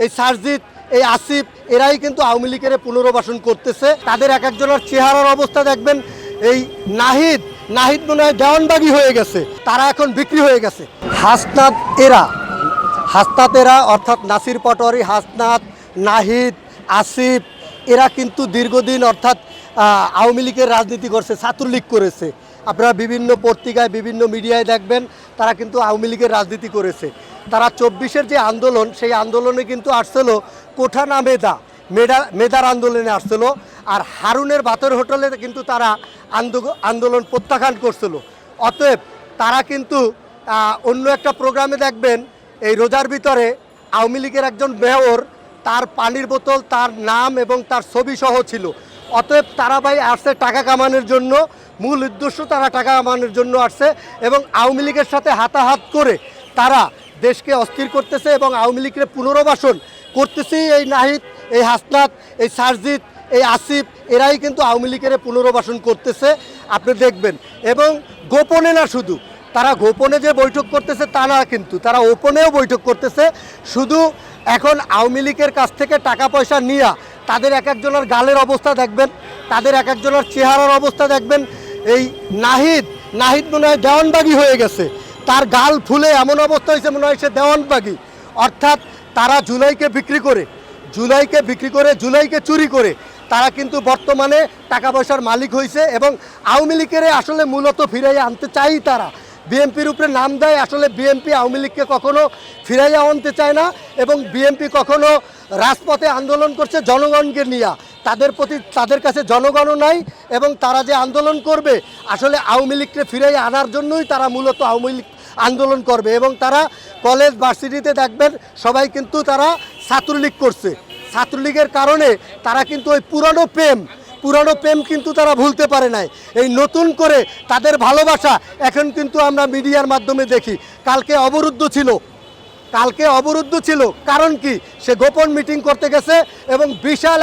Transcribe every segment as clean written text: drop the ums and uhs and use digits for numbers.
এই সারজিৎ, এই আসিফ এরাই কিন্তু আওয়ামী লীগের পুনর্বাসন করতেছে। তাদের এক একজনের চেহারার অবস্থা দেখবেন। এই নাহিদ মনে হয় দেওয়ানবাগি হয়ে গেছে, তারা এখন বিক্রি হয়ে গেছে। হাসনাত এরা অর্থাৎ নাসির পাটোয়ারি, হাসনাত, নাহিদ, আসিফ এরা কিন্তু দীর্ঘদিন অর্থাৎ আওয়ামী লীগের রাজনীতি করছে, ছাত্রলীগ করেছে। আপনারা বিভিন্ন পত্রিকায় বিভিন্ন মিডিয়ায় দেখবেন তারা কিন্তু আওয়ামী লীগের রাজনীতি করেছে। তারা ২৪-এর যে আন্দোলন, সেই আন্দোলনে কিন্তু আসছিল কোঠা না মেধার আন্দোলনে আসছিল। আর হারুনের ভাতের হোটেলে কিন্তু তারা আন্দোলন প্রত্যাখ্যান করছিল। অতএব তারা কিন্তু অন্য একটা প্রোগ্রামে দেখবেন এই রোজার ভিতরে আওয়ামী লীগের একজন মেয়র, তার পানির বোতল, তার নাম এবং তার ছবি সহ ছিল। অতএব তারা ভাই আসছে টাকা কামানোর জন্য, মূল উদ্দেশ্য তারা টাকা কামানোর জন্য আসছে এবং আওয়ামী লীগের সাথে হাতাহাত করে তারা দেশকে অস্থির করতেছে এবং আওয়ামী লীগের পুনর্বাসন করতেছে। এই নাহিদ, এই হাসনাত, এই সারজিৎ, এই আসিফ এরাই কিন্তু আওয়ামী লীগের পুনর্বাসন করতেছে, আপনি দেখবেন। এবং গোপনে না, শুধু তারা গোপনে যে বৈঠক করতেছে তা না, কিন্তু তারা ওপেনেও বৈঠক করতেছে। শুধু এখন আওয়ামী লীগের কাছ থেকে টাকা পয়সা নিয়ে তাদের এক একজনের গালের অবস্থা দেখবেন, তাদের এক একজনের চেহারার অবস্থা দেখবেন। এই নাহিদ মনে হয় দেওয়ানবাগি হয়ে গেছে, তার গাল ফুলে এমন অবস্থা হয়েছে মনে হয় সে দেওয়ানবাগি। অর্থাৎ তারা জুলাইকে বিক্রি করে, জুলাইকে চুরি করে তারা কিন্তু বর্তমানে টাকা পয়সার মালিক হয়েছে এবং আওয়ামী লীগের আসলে মূলত ফিরাইয়া আনতে চাই তারা। বিএনপির উপরে নাম দেয়, আসলে বিএনপি আওয়ামী লীগকে কখনো ফিরাইয়া আনতে চায় না এবং বিএনপি কখনো রাজপথে আন্দোলন করছে জনগণকে নিয়ে। তাদের কাছে জনগণও নাই এবং তারা যে আন্দোলন করবে আসলে আওয়ামী লীগকে ফিরাইয়া আনার জন্যই তারা মূলত আওয়ামী লীগ আন্দোলন করবে। এবং তারা কলেজ ভার্সিটিতে দেখবেন সবাই কিন্তু তারা ছাত্রলীগ করছে। ছাত্রলীগের কারণে তারা কিন্তু ওই পুরানো প্রেম কিন্তু তারা ভুলতে পারে নাই। এই নতুন করে তাদের ভালোবাসা এখন কিন্তু আমরা মিডিয়ার মাধ্যমে দেখি। কালকে অবরুদ্ধ ছিল, কারণ কি? সে গোপন মিটিং করতে গেছে এবং বিশাল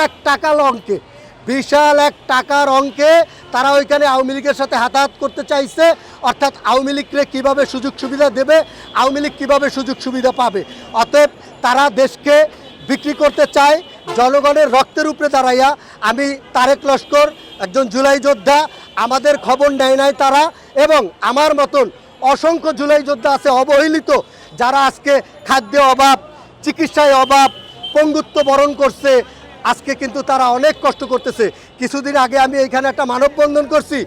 এক টাকার অঙ্কে তারা ওইখানে আওয়ামী লীগের সাথে হাতাহাত করতে চাইছে। অর্থাৎ আওয়ামী লীগকে কীভাবে সুযোগ সুবিধা দেবে, আওয়ামী লীগ কীভাবে সুযোগ সুবিধা পাবে। অতএব তারা দেশকে বিক্রি করতে চায় জনগণের রক্তের উপরে দাঁড়াইয়া। আমি তারেক লস্কর, একজন জুলাই যোদ্ধা, আমাদের খবর নেয় নাই তারা। এবং আমার মতন অসংখ্য জুলাই যোদ্ধা আছে অবহেলিত, যারা আজকে খাদ্যে অভাব, চিকিৎসায় অভাব, পঙ্গুত্ব বরণ করছে। আজকে কিন্তু তারা অনেক কষ্ট করতেছে। কিছুদিন আগে আমি এইখানে একটা মানববন্ধন করছি,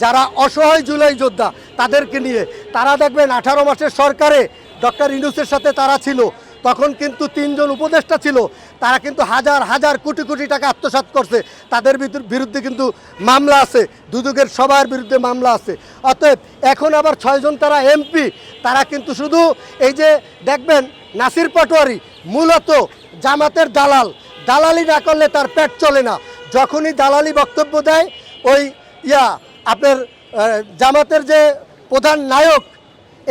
যারা অসহায় জুলাই যোদ্ধা তাদেরকে নিয়ে। তারা দেখবেন 18 মাসের সরকারে ডক্টর ইউনূসের সাথে তারা ছিল, তখন কিন্তু 3 জন উপদেষ্টা ছিল। তারা কিন্তু হাজার কোটি টাকা আত্মসাৎ করছে। তাদের বিরুদ্ধে কিন্তু মামলা আছে, দুদকের সবার বিরুদ্ধে মামলা আছে। অতএব এখন আবার 6 জন তারা এমপি, তারা কিন্তু শুধু এই যে দেখবেন নাসির পাটোয়ারি মূলত জামাতের দালালি না করলে তার পেট চলে না। যখনই দালালি বক্তব্য দেয়, ওই আপনার জামাতের যে প্রধান নায়ক,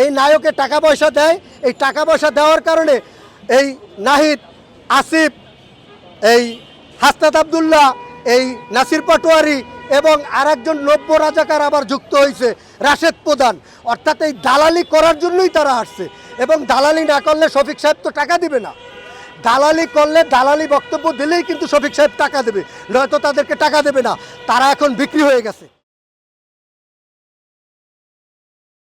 এই নায়কে টাকা পয়সা দেয়। এই টাকা পয়সা দেওয়ার কারণে এই নাহিদ, আসিফ, এই হাসনাত আবদুল্লাহ, এই নাসির পাটোয়ারি এবং আরেকজন নব্য রাজাকার আবার যুক্ত হয়েছে, রাশেদ প্রধান। অর্থাৎ এই দালালি করার জন্যই তারা আসছে। এবং দালালি না করলে শফিক সাহেব তো টাকা দিবে না। দালালি করলে, দালালি বক্তব্য দিলেই কিন্তু শফিক সাহেব টাকা দেবে, নয়তো তাদেরকে টাকা দেবে না। তারা এখন বিক্রি হয়ে গেছে।